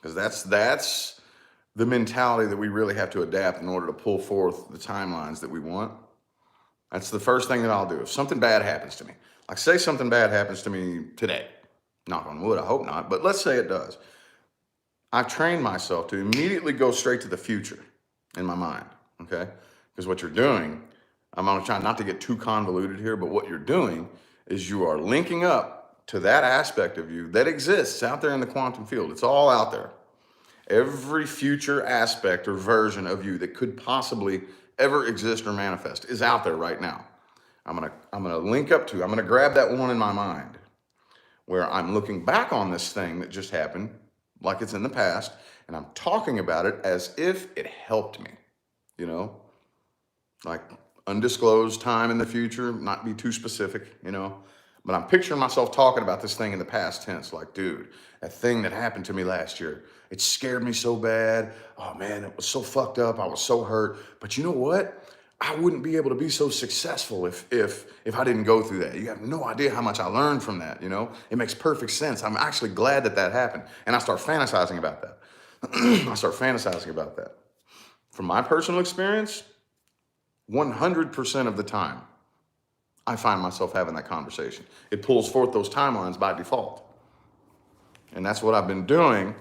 A: Because that's the mentality that we really have to adapt in order to pull forth the timelines that we want. That's the first thing that I'll do. If something bad happens to me, like say something bad happens to me today, knock on wood, I hope not, but let's say it does. I've trained myself to immediately go straight to the future in my mind, okay? Because what you're doing, I'm gonna try not to get too convoluted here, but what you're doing is you are linking up to that aspect of you that exists out there in the quantum field. It's all out there. Every future aspect or version of you that could possibly ever exist or manifest is out there right now. I'm gonna link up to, I'm gonna grab that one in my mind where I'm looking back on this thing that just happened like it's in the past, and I'm talking about it as if it helped me, you know? Like undisclosed time in the future, not be too specific, you know? But I'm picturing myself talking about this thing in the past tense, like, dude, that thing that happened to me last year, it scared me so bad. Oh man, it was so fucked up. I was so hurt. But you know what? I wouldn't be able to be so successful if I didn't go through that. You have no idea how much I learned from that, you know? It makes perfect sense. I'm actually glad that happened. And I start fantasizing about that. I start fantasizing about that. From my personal experience, 100% of the time, I find myself having that conversation. It pulls forth those timelines by default. And that's what I've been doing.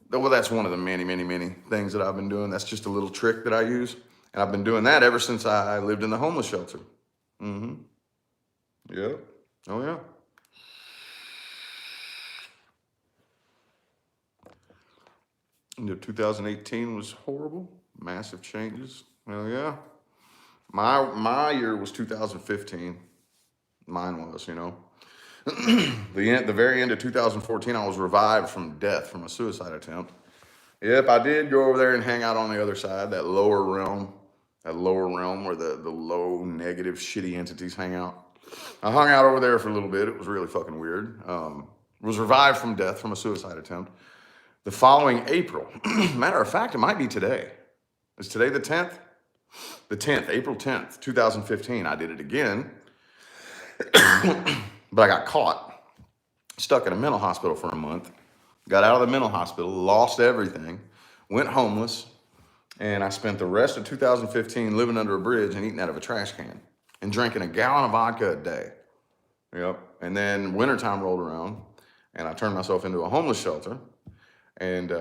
A: Well, that's one of the many, many, many things that I've been doing. That's just a little trick that I use. And I've been doing that ever since I lived in the homeless shelter. Yep. Oh, yeah. You know, 2018 was horrible. Massive changes. Hell yeah. My year was 2015. Mine was, you know. The very end of 2014, I was revived from death from a suicide attempt. Yep, I did go over there and hang out on the other side, that lower realm where the low, negative, shitty entities hang out. I hung out over there for a little bit. It was really fucking weird. Was revived from death from a suicide attempt. The following April, matter of fact, it might be today. Is today the 10th? The 10th, April 10th, 2015. I did it again. But I got caught, stuck in a mental hospital for a month, got out of the mental hospital, lost everything, went homeless, and I spent the rest of 2015 living under a bridge and eating out of a trash can and drinking a gallon of vodka a day. Yep. And then wintertime rolled around and I turned myself into a homeless shelter. And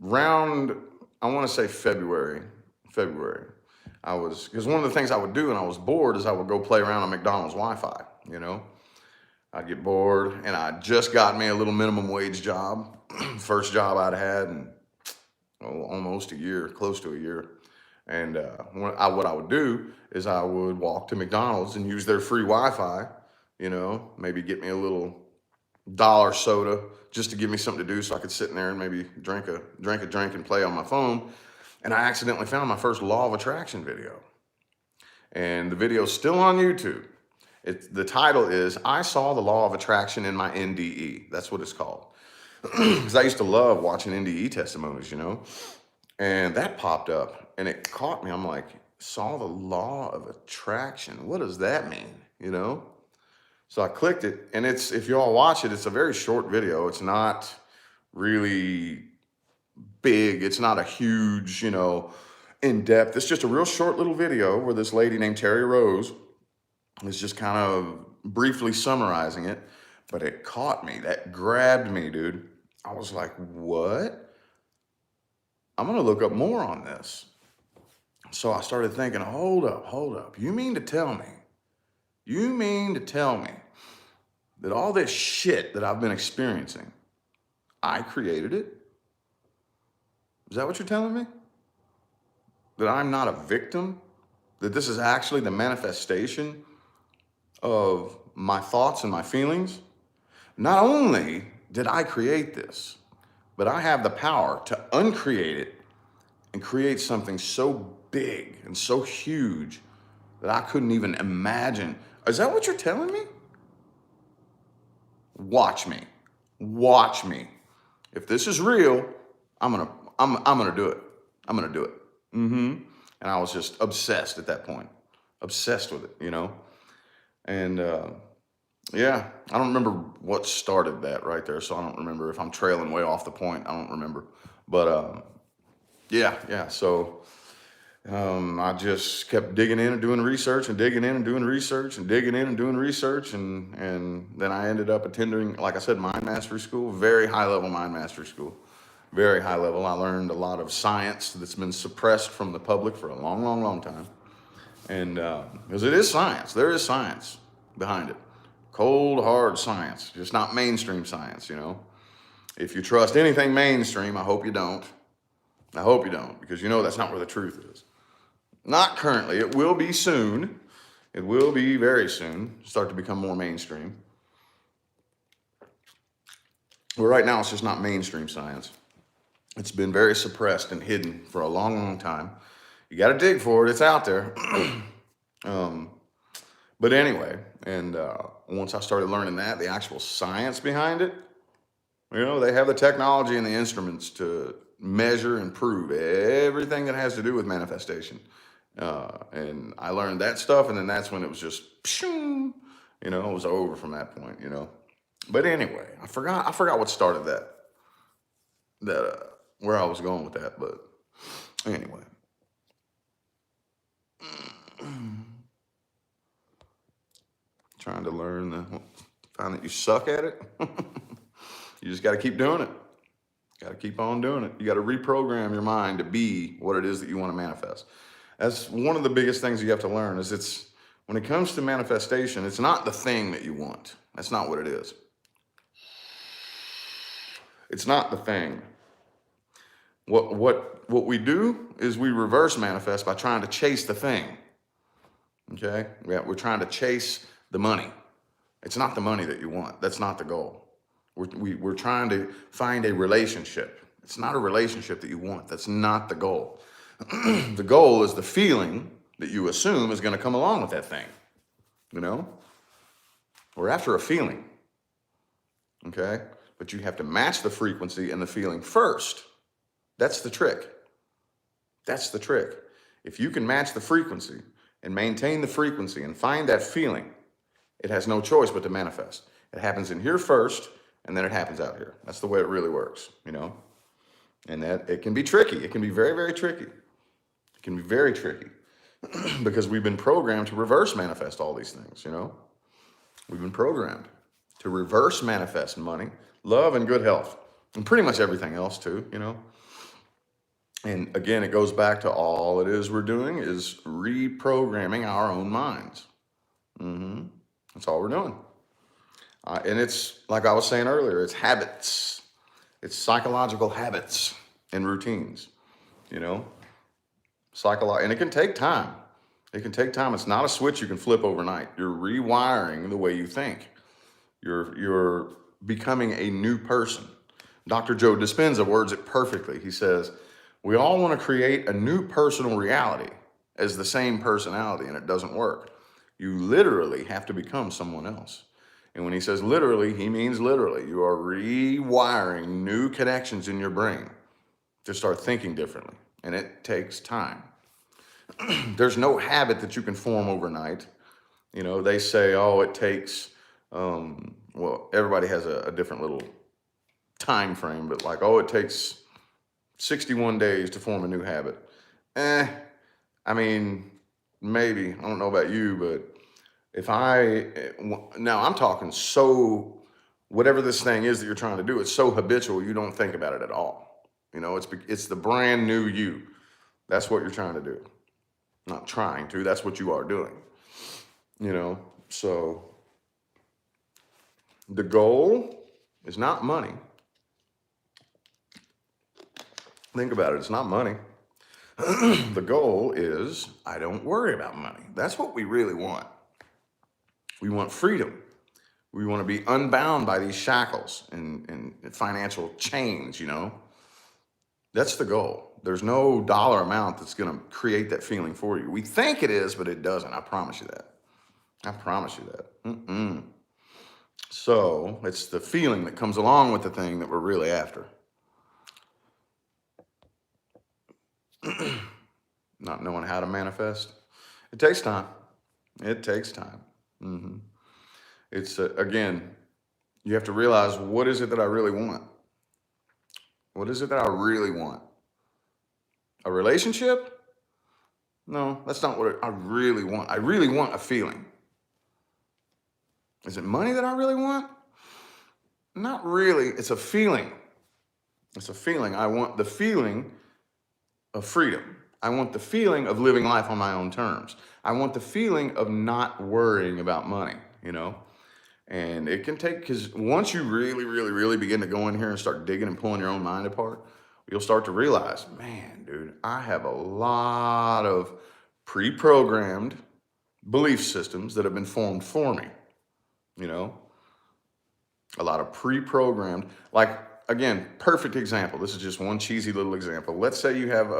A: around, I want to say February, because one of the things I would do when I was bored is I would go play around on McDonald's Wi-Fi, you know? I'd get bored, and I just got me a little minimum wage job, first job I'd had in almost a year, close to a year. And what I would do is I would walk to McDonald's and use their free Wi-Fi, you know, maybe get me a little dollar soda just to give me something to do so I could sit in there and maybe drink a drink and play on my phone. And I accidentally found my first Law of Attraction video. And the video's still on YouTube. The title is, I Saw the Law of Attraction in My NDE. That's what it's called. Because I used to love watching NDE testimonies, you know. And that popped up and it caught me. I'm like, saw the Law of Attraction. What does that mean, you know? So I clicked it, and if you all watch it, it's a very short video. It's not really big. It's not a huge, you know, in-depth. It's just a real short little video where this lady named Terry Rose is just kind of briefly summarizing it, but it caught me. That grabbed me, dude. I was like, what? I'm going to look up more on this. So I started thinking, hold up. You mean to tell me that all this shit that I've been experiencing, I created it? Is that what you're telling me? That I'm not a victim? That this is actually the manifestation of my thoughts and my feelings? Not only did I create this, but I have the power to uncreate it and create something so big and so huge that I couldn't even imagine. Is that what you're telling me? Watch me. Watch me. If this is real, I'm gonna do it. I'm gonna do it. And I was just obsessed at that point. Obsessed with it, you know? And yeah, I don't remember what started that right there, so I don't remember if I'm trailing way off the point. I don't remember. But yeah. So I just kept digging in and doing research and digging in and doing research and digging in and doing research. And then I ended up attending, like I said, mind mastery school, very high level mind mastery school, very high level. I learned a lot of science that's been suppressed from the public for a long time. And because it is science, there is science behind it. Cold, hard science, just not mainstream science, you know. If you trust anything mainstream, I hope you don't. I hope you don't, because you know that's not where the truth is. Not currently. It will be soon. It will be very soon. Start to become more mainstream. But right now, it's just not mainstream science. It's been very suppressed and hidden for a long time. You got to dig for it. It's out there. But anyway, and once I started learning that, the actual science behind it, you know, they have the technology and the instruments to measure and prove everything that has to do with manifestation. And I learned that stuff, and then that's when it was just, you know, it was over from that point, you know. But anyway, I forgot what started that where I was going with that, but anyway. Trying to find that you suck at it. You just got to keep doing it. Got to keep on doing it. You got to reprogram your mind to be what it is that you want to manifest. That's one of the biggest things you have to learn is when it comes to manifestation, it's not the thing that you want. That's not what it is. It's not the thing. What we do is we reverse manifest by trying to chase the thing. Okay? We're trying to chase the money. It's not the money that you want. That's not the goal. We're trying to find a relationship. It's not a relationship that you want. That's not the goal. The goal is the feeling that you assume is going to come along with that thing. You know? We're after a feeling. Okay? But you have to match the frequency and the feeling first. That's the trick. That's the trick. If you can match the frequency and maintain the frequency and find that feeling, it has no choice but to manifest. It happens in here first, and then it happens out here. That's the way it really works, you know? And that it can be tricky. It can be very, very tricky. It can be very tricky because we've been programmed to reverse manifest all these things, you know? We've been programmed to reverse manifest money, love, and good health, and pretty much everything else too, you know? And again, it goes back to all it is we're doing is reprogramming our own minds. That's all we're doing. And it's, like I was saying earlier, it's habits. It's psychological habits and routines, you know? And it can take time. It can take time. It's not a switch you can flip overnight. You're rewiring the way you think. You're becoming a new person. Dr. Joe Dispenza words it perfectly. He says, we all want to create a new personal reality as the same personality, and it doesn't work. You literally have to become someone else. And when he says literally, he means literally. You are rewiring new connections in your brain to start thinking differently, and it takes time. There's no habit that you can form overnight. You know, they say, oh, it takes, well, everybody has a different little time frame, but like, oh, it takes 61 days to form a new habit. I mean, maybe, I don't know about you, but now I'm talking whatever this thing is that you're trying to do, it's so habitual, you don't think about it at all. You know, it's the brand new you. That's what you're trying to do. Not trying to, that's what you are doing, you know? So the goal is not money. Think about it, it's not money. The goal is I don't worry about money. That's what we really want. We want freedom. We want to be unbound by these shackles and financial chains, you know? That's the goal. There's no dollar amount that's going to create that feeling for you. We think it is, but it doesn't. I promise you that. I promise you that. So it's the feeling that comes along with the thing that we're really after. Not knowing how to manifest. It takes time. It takes time. It's, again, you have to realize, what is it that I really want? What is it that I really want? A relationship? No, that's not what I really want. I really want a feeling. Is it money that I really want? Not really. It's a feeling. It's a feeling. I want the feeling of freedom. I want the feeling of living life on my own terms. I want the feeling of not worrying about money, you know? And it can take, because once you really, really, really begin to go in here and start digging and pulling your own mind apart, you'll start to realize, man, dude, I have a lot of pre-programmed belief systems that have been formed for me, you know? A lot of pre-programmed, like, again, perfect example. This is just one cheesy little example. Let's say you have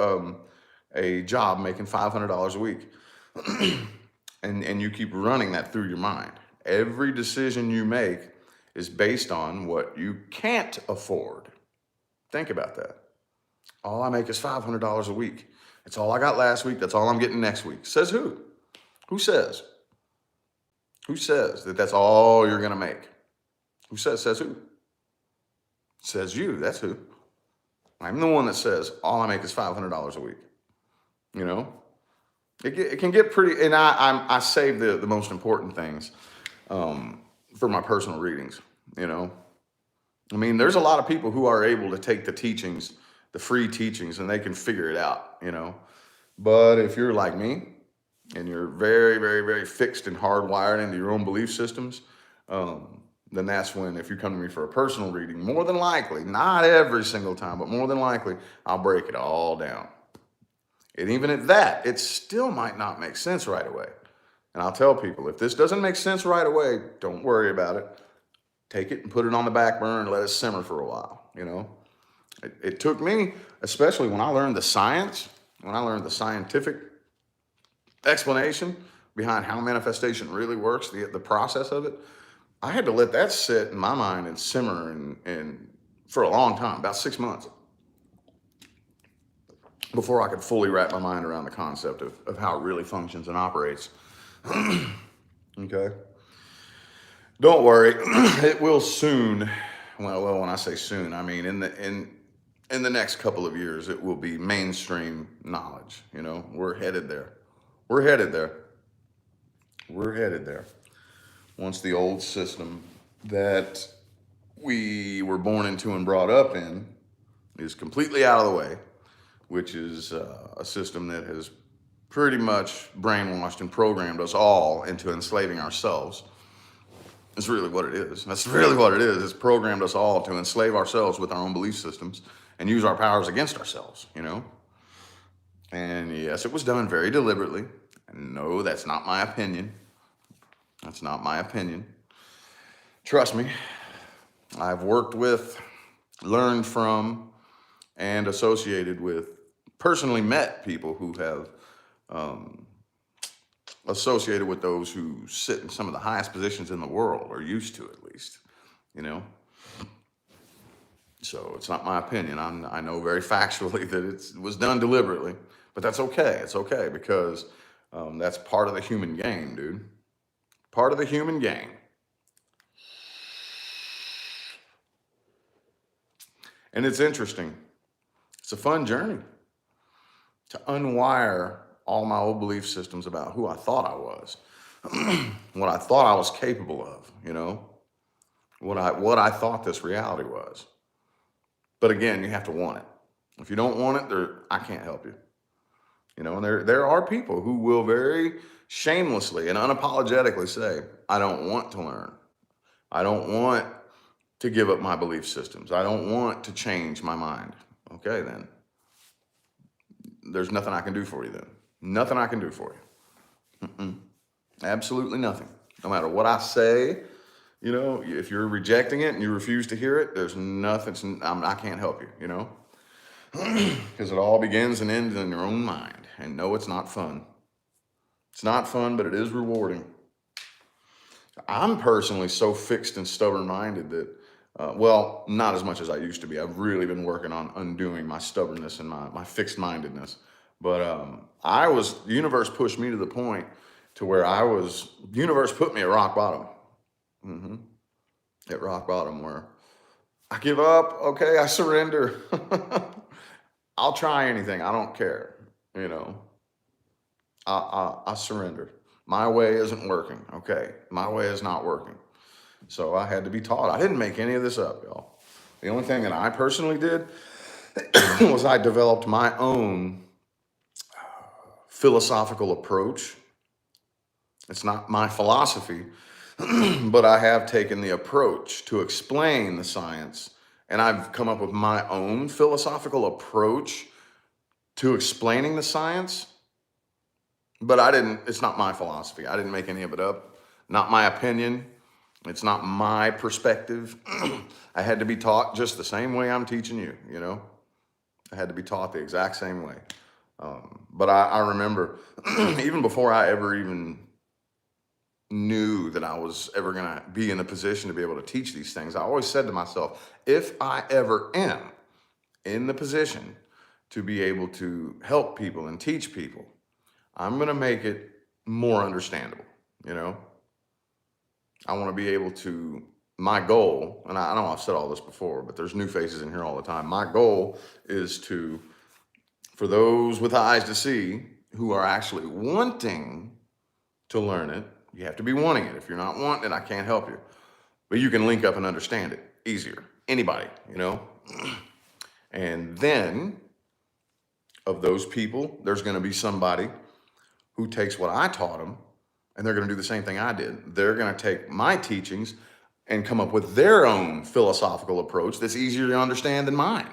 A: a job making $500 a week and you keep running that through your mind. Every decision you make is based on what you can't afford. Think about that. All I make is $500 a week. That's all I got last week. That's all I'm getting next week. Says who? Who says? Who says that that's all you're going to make? Who says? Says who? Says you. That's who. I'm the one that says all I make is $500 a week. You know? It can get pretty, and I save the most important things for my personal readings, you know? I mean, there's a lot of people who are able to take the teachings, the free teachings, and they can figure it out, you know? But if you're like me, and you're very, very, very fixed and hardwired into your own belief systems, then that's when, if you come to me for a personal reading, more than likely, not every single time, but more than likely, I'll break it all down. And even at that, it still might not make sense right away. And I'll tell people, if this doesn't make sense right away, don't worry about it. Take it and put it on the back burner and let it simmer for a while, you know? It took me, especially when I learned the science, when I learned the scientific explanation behind how manifestation really works, the process of it, I had to let that sit in my mind and simmer and for a long time, about 6 months, before I could fully wrap my mind around the concept of how it really functions and operates. Okay? Don't worry, it will soon. Well, when I say soon, I mean in the next couple of years, it will be mainstream knowledge. You know, we're headed there. We're headed there. We're headed there. Once the old system that we were born into and brought up in is completely out of the way, which is a system that has pretty much brainwashed and programmed us all into enslaving ourselves. That's really what it is. That's really what it is. It's programmed us all to enslave ourselves with our own belief systems and use our powers against ourselves, you know? And yes, it was done very deliberately. And no, that's not my opinion. That's not my opinion. Trust me, I've worked with, learned from, and associated with, personally met people who have associated with those who sit in some of the highest positions in the world, or used to at least, you know? So it's not my opinion. I know very factually that it was done deliberately, but that's okay. It's okay because that's part of the human game, dude. Part of the human game. And it's interesting. It's a fun journey to unwire all my old belief systems about who I thought I was, what I thought I was capable of, you know, what I thought this reality was. But again, you have to want it. If you don't want it, I can't help you. You know, and there are people who will very shamelessly and unapologetically say, I don't want to learn. I don't want to give up my belief systems. I don't want to change my mind. Okay, then. There's nothing I can do for you then. Nothing I can do for you. Absolutely nothing. No matter what I say, you know, if you're rejecting it and you refuse to hear it, there's nothing, I can't help you, you know? Because it all begins and ends in your own mind. And no, it's not fun. It's not fun, but it is rewarding. I'm personally so fixed and stubborn-minded that, well, not as much as I used to be. I've really been working on undoing my stubbornness and my fixed-mindedness. But the universe pushed me to the point to where the universe put me at rock bottom. At rock bottom where I give up, okay, I surrender. I'll try anything, I don't care, you know. I surrender. My way isn't working, okay? My way is not working. So I had to be taught. I didn't make any of this up, y'all. The only thing that I personally did was I developed my own philosophical approach. It's not my philosophy, but I have taken the approach to explain the science, and I've come up with my own philosophical approach to explaining the science. But it's not my philosophy. I didn't make any of it up. Not my opinion. It's not my perspective. I had to be taught just the same way I'm teaching you, you know? I had to be taught the exact same way. But I remember, even before I ever even knew that I was ever going to be in a position to be able to teach these things, I always said to myself, if I ever am in the position to be able to help people and teach people, I'm going to make it more understandable, you know? I want to be able to, my goal, and I know I've said all this before, but there's new faces in here all the time. My goal is for those with eyes to see who are actually wanting to learn it, you have to be wanting it. If you're not wanting it, I can't help you. But you can link up and understand it easier. Anybody, you know? And then, of those people, there's going to be somebody who takes what I taught them, and they're going to do the same thing I did. They're going to take my teachings and come up with their own philosophical approach that's easier to understand than mine.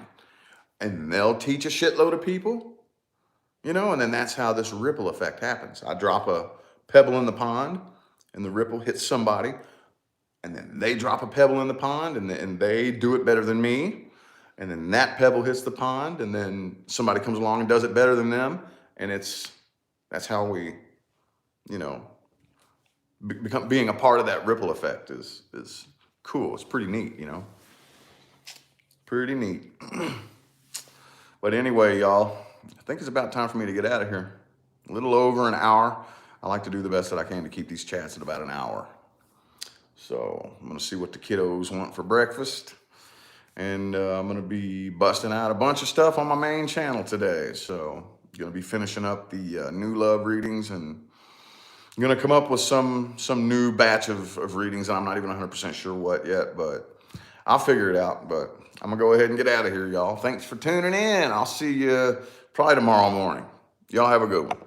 A: And they'll teach a shitload of people, you know, and then that's how this ripple effect happens. I drop a pebble in the pond, and the ripple hits somebody, and then they drop a pebble in the pond, and they do it better than me, and then that pebble hits the pond, and then somebody comes along and does it better than them, and that's how we, you know, being a part of that ripple effect is cool. It's pretty neat, you know. Pretty neat. But anyway, y'all, I think it's about time for me to get out of here. A little over an hour. I like to do the best that I can to keep these chats at about an hour. So I'm going to see what the kiddos want for breakfast. And I'm going to be busting out a bunch of stuff on my main channel today. So I'm going to be finishing up the new love readings, and I'm going to come up with some new batch of readings. I'm not even 100% sure what yet, but I'll figure it out. But I'm going to go ahead and get out of here, y'all. Thanks for tuning in. I'll see you probably tomorrow morning. Y'all have a good one.